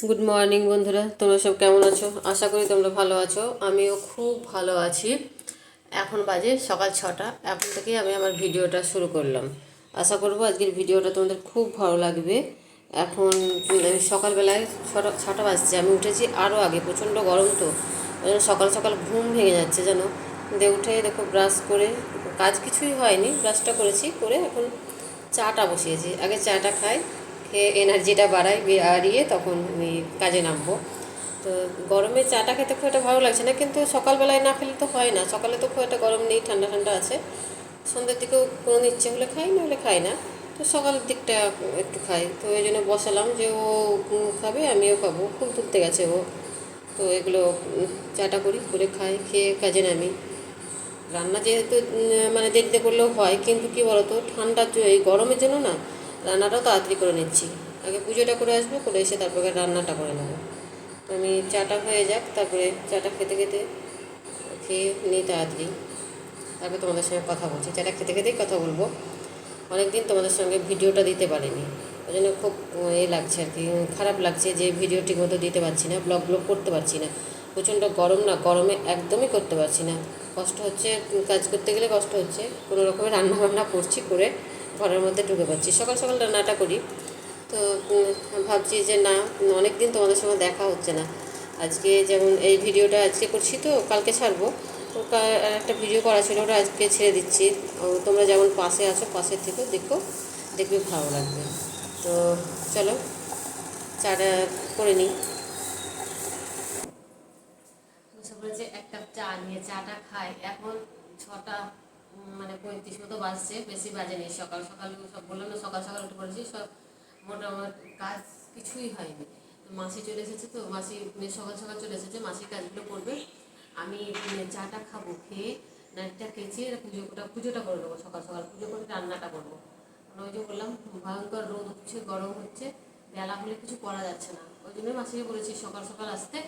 Good morning বন্ধুরা, তোমরা সব কেমন আছো? আশা করি তোমরা ভালো আছো। আমিও খুব ভালো আছি। এখন বাজে সকাল 6টা। এখন থেকেই আমি আমার ভিডিওটা শুরু করলাম। আশা করবো আজকের ভিডিওটা তোমাদের খুব ভালো লাগবে। এখন সকালবেলায় 6টা বাজছে। আমি উঠেছি আরও আগে, প্রচণ্ড গরম তো সকাল সকাল ঘুম ভেঙে যাচ্ছে যেন। দিয়ে উঠে দেখো ব্রাশ করে, কাজ কিছুই হয়নি, ব্রাশটা করেছি, করে এখন চাটা বসিয়েছি। আগে চাটা খাই, খেয়ে এনার্জিটা বাড়িয়ে তখন আমি কাজে নামবো। তো গরমে চাটা খেতে খুব একটা ভালো লাগছে না, কিন্তু সকালবেলায় না খেলে তো হয় না। সকালে তো খুব একটা গরম নেই, ঠান্ডা ঠান্ডা আছে। সন্ধ্যের দিকেও কোনো ইচ্ছে হলে খাই, না হলে খাই না। তো সকালের দিকটা একটু খাই, তো ওই জন্য বসালাম যে ও খাবে, আমিও খাবো। খুব তুলতে গেছে ও। তো এগুলো চাটা করি, করে খাই, খেয়ে কাজে নামি। রান্না যেহেতু মানে দেরিতে করলেও হয়, কিন্তু কী বলতো, এই গরমের জন্য না রান্নাটাও তাড়াতাড়ি করে নিচ্ছি। আগে পুজোটা করে আসবো, করে এসে তারপরে রান্নাটা করে নেবো। তো আমি চাটা হয়ে যাক, তারপরে চাটা খেতে খেতে খেয়ে নিই তাড়াতাড়ি। তারপরে তোমাদের সঙ্গে কথা বলছি, চাটা খেতে খেতেই কথা বলবো। অনেক দিন তোমাদের সঙ্গে ভিডিওটা দিতে পারিনি, ওই জন্য খুব লাগছে আর কি, খারাপ লাগছে যে ভিডিও ঠিকমতো দিতে পারছি না, ব্লগ করতে পারছি না। প্রচণ্ড গরম না, গরমে একদমই করতে পারছি না, কষ্ট হচ্ছে। কাজ করতে গেলে কষ্ট হচ্ছে। কোনো রকমের রান্না করছি, করে ঘরের মধ্যে ঢুকে পাচ্ছি। সকাল সকাল রান্নাটা করি। তো ভাবছি যে না, অনেক দিন তোমাদের সঙ্গে দেখা হচ্ছে না। আজকে যেমন এই ভিডিওটা আজকে করছি, তো কালকে ছাড়বো। তো একটা ভিডিও করা ছিল, ওটা আজকে ছেড়ে দিচ্ছি। তোমরা যেমন পাশে আছো, পাশের থেকে দেখো, দেখবে ভালো লাগবে। তো চলো চাটা করে নিই। বসে পড়েছে, এক কাপ চা নিয়ে চাটা খাই। এখন 6টা মানে 35 মতো বাজছে, বেশি বাজেনি। সকাল সকাল সব বললাম না, সকাল সকাল উঠে পড়েছি। সব মোটামুটি কাজ কিছুই হয়নি। মাসি চলে এসেছে, তো মাসি সকাল সকাল চলে এসেছে, মাসির কাজগুলো করবে। আমি চাটা খাবো, খেয়ে নাইটটা কেচে পুজোটা করে দেবো। সকাল সকাল পুজো করে রান্নাটা করবো। ওই যে বললাম, ভয়ঙ্কর রোদ হচ্ছে, গরম হচ্ছে, বেলা হলে কিছু করা যাচ্ছে না। ওই জন্যই মাসিকে বলেছি সকাল সকাল আসতে।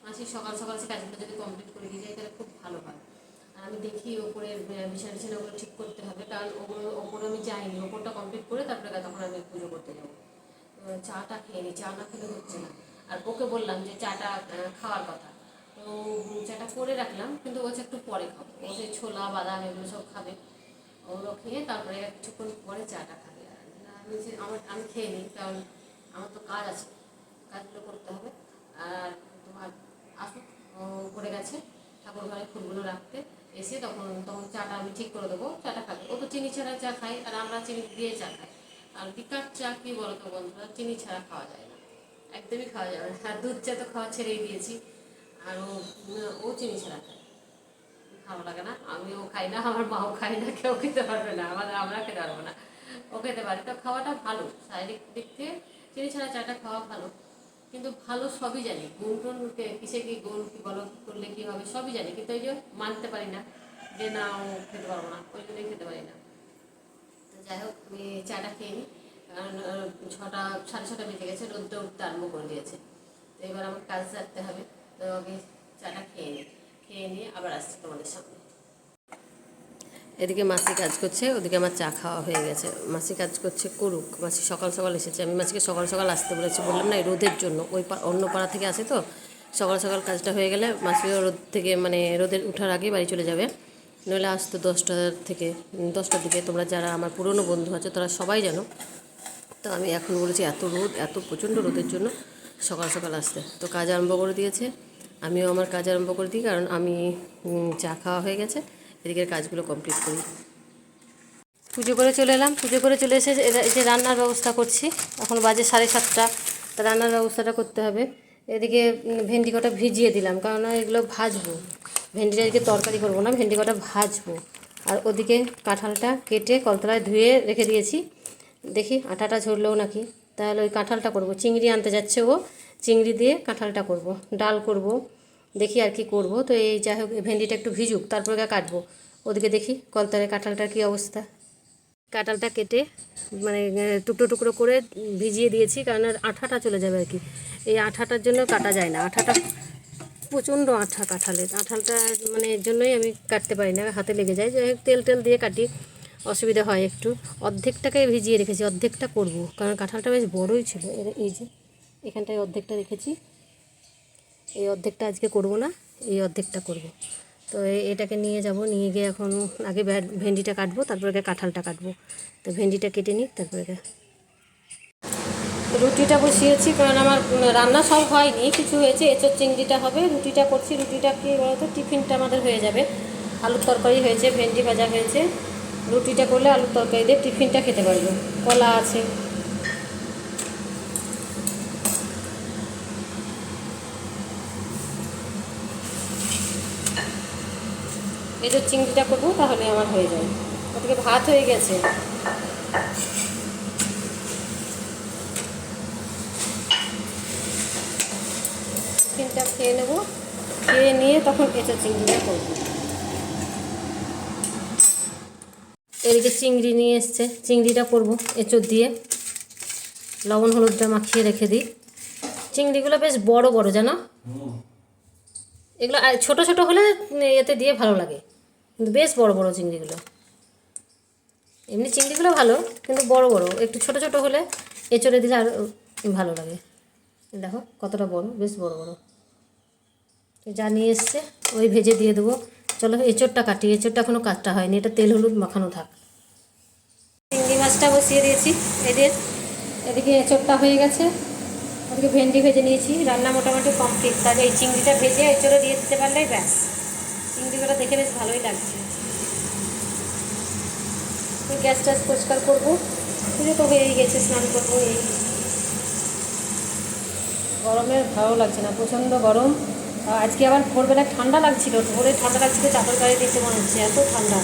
মাসি সকাল সকাল সে কাজগুলো যদি কমপ্লিট করে দিয়ে যায় তাহলে খুব ভালো হয়। আর আমি দেখি ওপরের বিছানা ওগুলো ঠিক করতে হবে, কারণ ওপরে আমি যাইনি। ওপরটা কমপ্লিট করে তারপরে তখন আমি পুজো করতে যাবো। চাটা খেয়ে নিই, চা না খেলে হচ্ছে না। আর ওকে বললাম যে চাটা খাওয়ার কথা, তো চাটা করে রাখলাম, কিন্তু ও একটু পরে খাবো। ও সেই ছোলা বাদাম এগুলো সব খাবে, ওগুলো খেয়ে তারপরে কিছুক্ষণ পরে চাটা খাবে। আর আমি খেয়ে নিই, কারণ আমার তো কাজ আছে, কাজগুলো করতে হবে। আর তোমার আসুক, করে গেছে ঠাকুর ঘরে ফুলগুলো রাখতে। এসে তখন তখন চাটা আমি ঠিক করে দেবো, চাটা খাবে। ও তো চিনি ছাড়া চা খাই, আর আমরা চিনি দিয়ে চা খাই। আর বিকার চা কী বলতো বন্ধুরা, চিনি ছাড়া খাওয়া যায় না, একদমই খাওয়া যাবে না। আর দুধ চা তো খাওয়া ছেড়েই দিয়েছি। আর ও চিনি ছাড়া খায়, ভালো লাগে না। আমিও খাই না, আমার মাও খায় না, কেউ খেতে পারবে না, আমরা খেতে পারবো না। ও খেতে পারে, তো খাওয়াটা ভালো, শারীরিক দিক থেকে চিনি ছাড়া চাটা খাওয়া ভালো। কিন্তু ভালো সবই জানি, গুণ টুন কিসে কি গুণ, কী বলো করলে কী হবে সবই জানি, কিন্তু ওই যে মানতে পারি না, যে না ও খেতে পারবো না, ওই জন্যই খেতে পারি না। তো যাই হোক, আমি চাটা খেয়ে নিই, কারণ 6টা 6:30 বেজে গেছে, রোদটা উঠতে আরম্ভ করে দিয়েছে। তো এবার আমার কাজ সারতে হবে। তো আগে চাটা খেয়ে নিয়ে আবার আসছি তোমাদের সামনে। এদিকে মাসি কাজ করছে, ওদিকে আমার চা খাওয়া হয়ে গেছে। মাসি কাজ করছে, করুক। মাসি সকাল সকাল এসেছে, আমি মাসিকে সকাল সকাল আসতে বলেছি, বললাম না এই রোদের জন্য। অন্য পাড়া থেকে আসে, তো সকাল সকাল কাজটা হয়ে গেলে মাসিও রোদ থেকে মানে রোদের উঠার আগে বাড়ি চলে যাবে। নইলে আসতো 10টার দিকে। তোমরা যারা আমার পুরনো বন্ধু আছো তারা সবাই জানো। তো আমি এখন বলেছি, এত রোদ, এত প্রচণ্ড রোদের জন্য সকাল সকাল আসতে। তো কাজ আরম্ভ করে দিয়েছে, আমিও আমার কাজ আরম্ভ করে দিই, কারণ আমি চা খাওয়া হয়ে গেছে, এদিকের কাজগুলো কমপ্লিট করি। পুজো করে চলে এলাম, পুজো করে চলে এসে এই যে রান্নার ব্যবস্থা করছি। এখন বাজে 7:30। তা রান্নার ব্যবস্থাটা করতে হবে। এদিকে ভেন্ডি কটা ভিজিয়ে দিলাম, কারণ এগুলো ভাজবো। ভেন্ডিটা এদিকে তরকারি করবো না, ভেন্ডি কটা ভাজবো। আর ওদিকে কাঁঠালটা কেটে কলতলায় ধুয়ে রেখে দিয়েছি। দেখি আটাটা ঝরলেও নাকি, তাহলে ওই কাঁঠালটা করব। চিংড়ি আনতে যাচ্ছে ও, চিংড়ি দিয়ে কাঁঠালটা করব, ডাল করব, দেখি আর কি করব। তো এই যাই হোক, ভেন্ডিটা একটু ভিজুক, তারপরে কাটবো। ওদিকে দেখি কলতলায় কাঁঠালটার কী অবস্থা। কাঁঠালটা কেটে মানে টুকরো টুকরো করে ভিজিয়ে দিয়েছি, কারণ আঠাটা চলে যাবে আর কি। এই আঠাটার জন্য কাটা যায় না, আঠাটা প্রচণ্ড আঠা কাঁঠালের। আঠালটা মানে এর জন্যই আমি কাটতে পারি না, হাতে লেগে যায়। যাই হোক, তেল দিয়ে কাটি, অসুবিধা হয় একটু। অর্ধেকটাকে ভিজিয়ে রেখেছি, অর্ধেকটা করব, কারণ কাঁঠালটা বেশ বড়ই ছিল। এই যে এখানটায় অর্ধেকটা রেখেছি, এই অর্ধেকটা আজকে করব না, এই অর্ধেকটা করব। তো এটাকে নিয়ে যাব, নিয়ে গিয়ে এখন আগে ভেন্ডিটা কাটবো, তারপরে কাঁঠালটা কাটবো। তো ভেন্ডিটা কেটে নিই, তারপরে রুটিটা বসিয়েছি, কারণ আমার রান্না সব হয়নি, কিছু হয়েছে। এঁচোড় চিংড়িটা হবে, রুটিটা করছি। রুটিটা কি বলতো, টিফিনটা আমাদের হয়ে যাবে। আলুর তরকারি হয়েছে, ভেন্ডি ভাজা হয়েছে, রুটিটা করলে আলুর তরকারি দিয়ে টিফিনটা খেতে পারবো। কলা আছে। এঁচোড় চিংড়িটা করবো, তাহলে আমার হয়ে যায়। ওদিকে ভাত হয়ে গেছে। টিফিনটা খেয়ে নেবো, খেয়ে নিয়ে তখন এঁচোড় চিংড়িটা করবো। এদিকে চিংড়ি নিয়ে এসছে, চিংড়িটা করবো এঁচোড় দিয়ে। লবণ হলুদটা মাখিয়ে রেখে দিই। চিংড়িগুলো বেশ বড় বড়, জানো, এগুলো ছোট ছোট হলে এতে দিয়ে ভালো লাগে, কিন্তু বেশ বড় বড় চিংড়িগুলো। এমনি চিংড়িগুলো ভালো, কিন্তু বড় বড় একটু ছোট ছোট হলে এঁচোড়ে দিলে আর ভালো লাগে। দেখো কতটা বড়, বেশ বড় বড়। যা নিয়ে এসছে ওই ভেজে দিয়ে দেবো। চলো এঁচোড়টা কাটি, এঁচোড়টা এখনও কাটটা হয়নি, এটা তেল হলুদ মাখানো থাক। চিংড়ি মাছটা বসিয়ে দিয়েছি, এদিকে এঁচোড়টা হয়ে গেছে, ওদিকে ভেন্ডি ভেজে নিয়েছি। রান্না মোটামুটি কমপ্লিট। তাহলে এই চিংড়িটা ভেজে এঁচোড়ে দিয়ে দিতে পারলেই ব্যাস। চিংড়িগুলো দেখে বেশ ভালোই লাগছে। গ্যাস ট্যাস পরিষ্কার করবো, পুজো তো হয়েই গেছে, স্নান করবো। এই গরমে ভালো লাগছে না, প্রচণ্ড গরম। আজকে আবার ভোরবেলা ঠান্ডা লাগছিল, ভোরে ঠান্ডা লাগছিল, চাদর গায়ে দিতে মনে হচ্ছে, এত ঠান্ডা।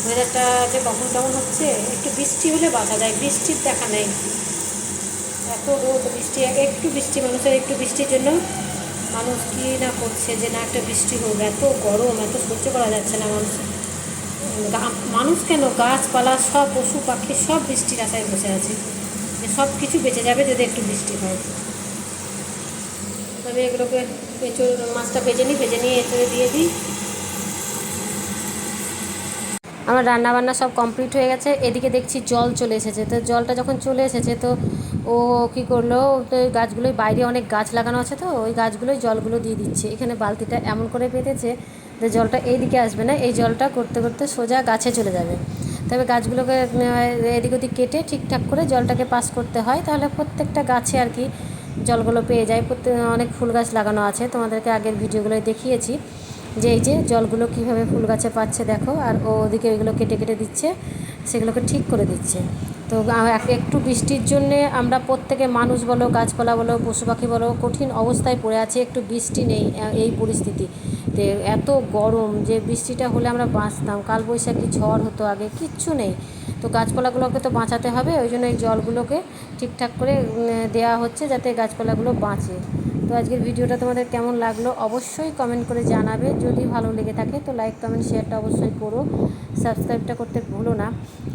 ওয়েদারটা যে কখন কেমন হচ্ছে, একটু বৃষ্টি হলে বাঁচা যায়, বৃষ্টির দেখা নেই। এত রোদ, বৃষ্টি, একটু বৃষ্টি, মানুষের একটু বৃষ্টির জন্য মানুষ কী না করছে যে না একটা বৃষ্টি হোক। এত গরম, এত সহ্য করা যাচ্ছে না মানুষের। মানুষ কেন, গাছপালা সব, পশু পাখি সব বৃষ্টির আশায় বসে আছে, যে সব কিছু বেঁচে যাবে যদি একটু বৃষ্টি হয়। তবে এগুলোকে এঁচোড় মাছটা ভেজে নিয়ে এঁচোড়ে দিয়ে দিই। আমার রান্নাবান্না সব কমপ্লিট হয়ে গেছে। এদিকে দেখছি জল চলে এসেছে। তো জলটা যখন চলে এসেছে, তো ও কী করলো, তো ওই গাছগুলোই, বাইরে অনেক গাছ লাগানো আছে, তো ওই গাছগুলোই জলগুলো দিয়ে দিচ্ছে। এখানে বালতিটা এমন করে পেতেছে যে জলটা এই দিকে আসবে না, এই জলটা করতে করতে সোজা গাছে চলে যাবে। তবে গাছগুলোকে এদিক ওদিক কেটে ঠিকঠাক করে জলটাকে পাস করতে হয়, তাহলে প্রত্যেকটা গাছে আর কি জলগুলো পেয়ে যায়। অনেক ফুল গাছ লাগানো আছে, তোমাদেরকে আগের ভিডিওগুলোয় দেখিয়েছি যে এই যে জলগুলো কীভাবে ফুল গাছে পাচ্ছে দেখো। আর ও ওদিকে ওইগুলো কেটে কেটে দিচ্ছে, সেগুলোকে ঠিক করে দিচ্ছে। তো একটু বৃষ্টির জন্যে আমরা প্রত্যেকে, মানুষ বলো, গাছপালা বলো, পশু পাখি বলো, কঠিন অবস্থায় পড়ে আছে। একটু বৃষ্টি নেই, এই পরিস্থিতি এত গরম যে বৃষ্টিটা হলে আমরা বাঁচতাম। কালবৈশাখী ঝড় হতো আগে, কিচ্ছু নেই। তো গাছপালাগুলোকে তো বাঁচাতে হবে, ওই জন্য এই জলগুলোকে ঠিকঠাক করে দেওয়া হচ্ছে যাতে গাছপালাগুলো বাঁচে। তো আজকের ভিডিওটা তোমাদের কেমন লাগলো অবশ্যই কমেন্ট করে জানাবে। যদি ভালো লেগে থাকে তো লাইক কমেন্ট শেয়ারটা অবশ্যই করো, সাবস্ক্রাইবটা করতে ভুলো না।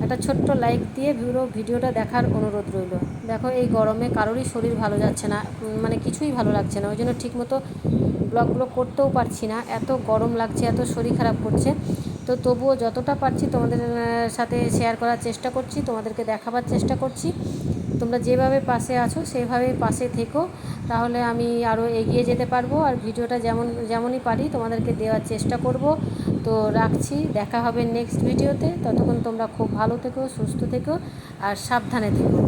একটা ছোট্ট লাইক দিয়ে পুরো ভিডিওটা দেখার অনুরোধ রইল। দেখো এই গরমে কারোরই শরীর ভালো যাচ্ছে না, মানে কিছুই ভালো লাগছে না, ওই জন্য ঠিকমতো ব্লগগুলো করতেও পারছি না, এত গরম লাগছে, এত শরীর খারাপ করছে। তো তবুও যতটা পারছি তোমাদের সাথে শেয়ার করার চেষ্টা করছি, তোমাদেরকে দেখাবার চেষ্টা করছি। তোমরা যেভাবে পাশে আছো সেভাবেই পাশে থেকো, তাহলে আমি আরও এগিয়ে যেতে পারবো। আর ভিডিওটা যেমনই পারি তোমাদেরকে দেওয়ার চেষ্টা করব। তো রাখছি, দেখা হবে নেক্সট ভিডিওতে। ততক্ষণ তোমরা খুব ভালো থেকো, সুস্থ থেকো আর সাবধানে থেকো।